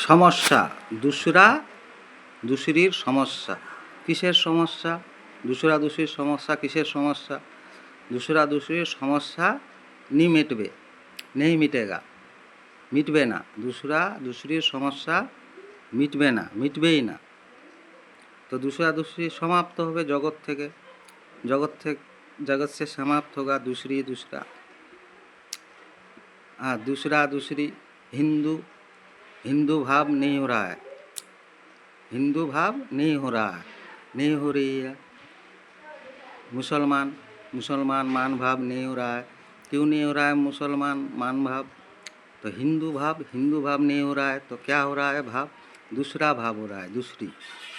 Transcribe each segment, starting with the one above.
সমস্যা दूसरा दूसरीर समस्या किसेर समस्या दूसरा दूसरीर समस्या किसेर समस्या दूसरा दूसरीर समस्या नहीं मिटबे नहीं मिटेगा मिटबे ना दूसरा दूसरीर समस्या मिटबे ना मिटबे ही ना तो दूसरा दूसरी समाप्त होबे जगत से समाप्त होगा दूसरी दूसरा दूसरा दूसरी हिंदू हिंदू भाव नहीं हो रहा है हिंदू भाव नहीं हो रहा है नहीं हो रही है मुसलमान मुसलमान मान भाव नहीं हो रहा है क्यों नहीं हो रहा है मुसलमान मान भाव तो हिंदू भाव नहीं हो रहा है तो क्या हो रहा है भाव दूसरा भाव हो रहा है दूसरी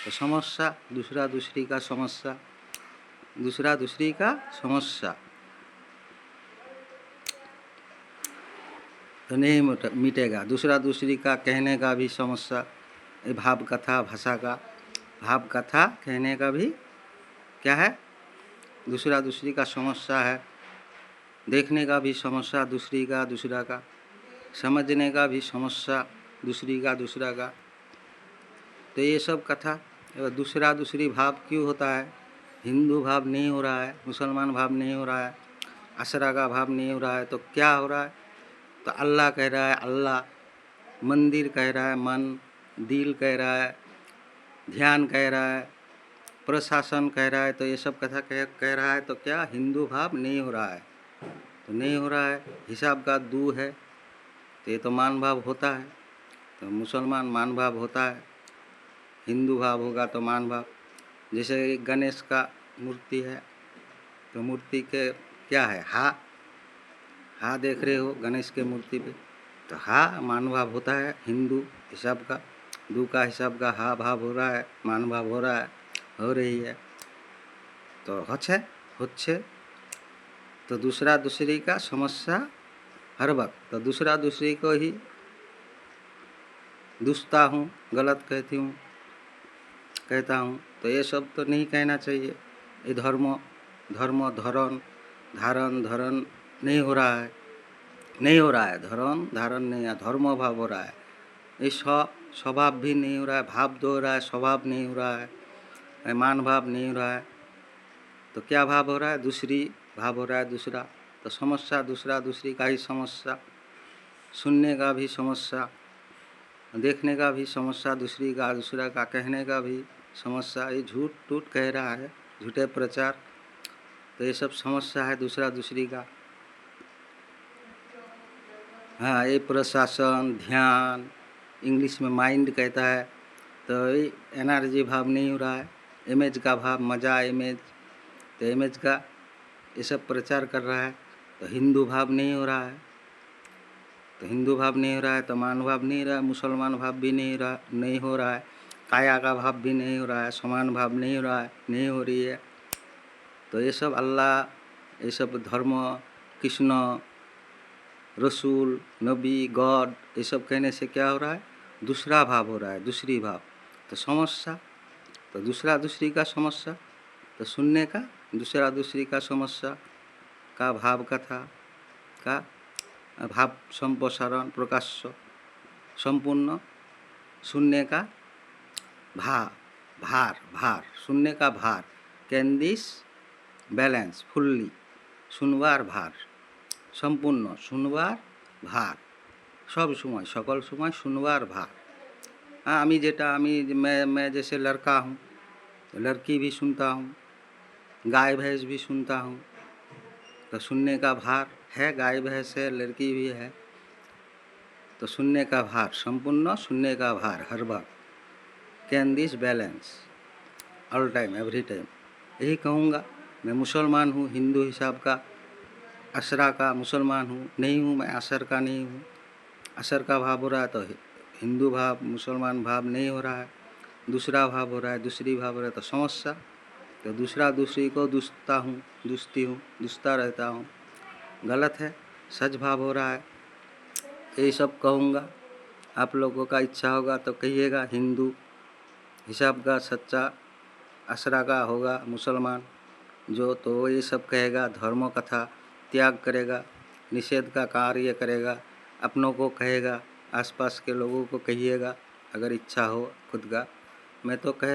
तो समस्या दूसरा दूसरी का समस्या दूसरा दूसरी का समस्या तो नहीं मिटेगा दूसरा दूसरी का कहने का भी समस्या भाव कथा भाषा का भाव कथा कहने का भी क्या है दूसरा दूसरी का समस्या है देखने का भी समस्या दूसरी का दूसरा का समझने का भी समस्या दूसरी का दूसरा का तो ये सब कथा दूसरा दूसरी भाव क्यों होता है हिंदू भाव नहीं हो रहा है मुसलमान भाव नहीं हो रहा है आसरा का भाव नहीं हो रहा है तो क्या हो रहा है तो अल्लाह कह रहा है अल्लाह मंदिर कह रहा है मन दिल कह रहा है ध्यान कह रहा है प्रशासन कह रहा है तो ये सब कथा कह रहा है तो क्या हिंदू भाव नहीं हो रहा है तो नहीं हो रहा है हिसाब का दू है तो ये तो मान भाव होता है तो मुसलमान मान भाव होता है हिंदू भाव होगा तो मान भाव जैसे गणेश का मूर्ति है तो मूर्ति के क्या है हा देख रहे हो गणेश के मूर्ति पे तो मान भाव होता है हिंदू हिसाब का दू का हिसाब का भाव हो रहा है मान भाव हो रहा है हो रही है तो होच्छे तो दूसरा दूसरी का समस्या हर वक्त तो दूसरा दूसरी को ही दुष्टा हूँ गलत कहता हूँ तो ये सब तो नहीं कहना चाहिए ये धर्म धारण नहीं हो रहा है धर्म धारण नहीं है धर्म भाव हो रहा है ये स्वभाव भी नहीं हो रहा है भाव दो हो रहा है स्वभाव नहीं हो रहा है मान भाव नहीं हो रहा है तो क्या भाव हो रहा है दूसरी भाव हो रहा है दूसरा तो समस्या दूसरा दूसरी का ही समस्या सुनने का भी समस्या देखने का भी समस्या दूसरी का दूसरा का कहने का भी समस्या ये झूठ टूट कह रहा है झूठे प्रचार तो ये सब समस्या है दूसरा दूसरी का ये प्रशासन ध्यान इंग्लिश में माइंड कहता है तो ये एनर्जी भाव नहीं हो रहा है इमेज का भाव मज़ा इमेज तो इमेज का ये सब प्रचार कर रहा है तो हिंदू भाव नहीं हो रहा है तो मान भाव नहीं रहा है मुसलमान भाव भी नहीं हो रहा है काया का भाव भी नहीं हो रहा है समान भाव नहीं हो रहा है नहीं हो रही है तो ये सब अल्लाह ये सब धर्म कृष्ण रसूल नबी गॉड ये सब कहने से क्या हो रहा है दूसरा भाव हो रहा है दूसरी भाव तो समस्या तो दूसरा दूसरी का समस्या तो सुनने का दूसरा दूसरी का समस्या का भाव कथा का भाव संप्रसारण प्रकाश संपूर्ण सुनने का भार सुनने का भार कैंडिस बैलेंस फुल्ली सुनवार भार संपूर्ण सुनवार भार सब समय सकल समय सुनवार भार आमी जेटा मैं जैसे लड़का हूँ तो लड़की भी सुनता हूँ गाय भैंस भी सुनता हूँ तो सुनने का भार है गाय भैंस है लड़की भी है तो सुनने का भार संपूर्ण सुनने का भार हर बार can this balance all time every time यही कहूँगा मैं मुसलमान हूँ हिंदू हिसाब का असरा का मुसलमान हूँ नहीं हूँ मैं असर का नहीं हूँ असर का भाव हो रहा है तो हिंदू भाव मुसलमान भाव नहीं हो रहा है दूसरा भाव हो रहा है दूसरी भाव हो रहा है तो समस्या तो दूसरा दूसरी को दुसता रहता हूँ गलत है सच भाव हो रहा है यही सब कहूँगा आप लोगों का इच्छा होगा तो कहिएगा हिंदू हिसाब का सच्चा असरा का होगा मुसलमान जो तो ये सब कहेगा धर्म कथा त्याग करेगा निषेध का कार्य करेगा अपनों को कहेगा आसपास के लोगों को कहिएगा अगर इच्छा हो खुद का। मैं तो कह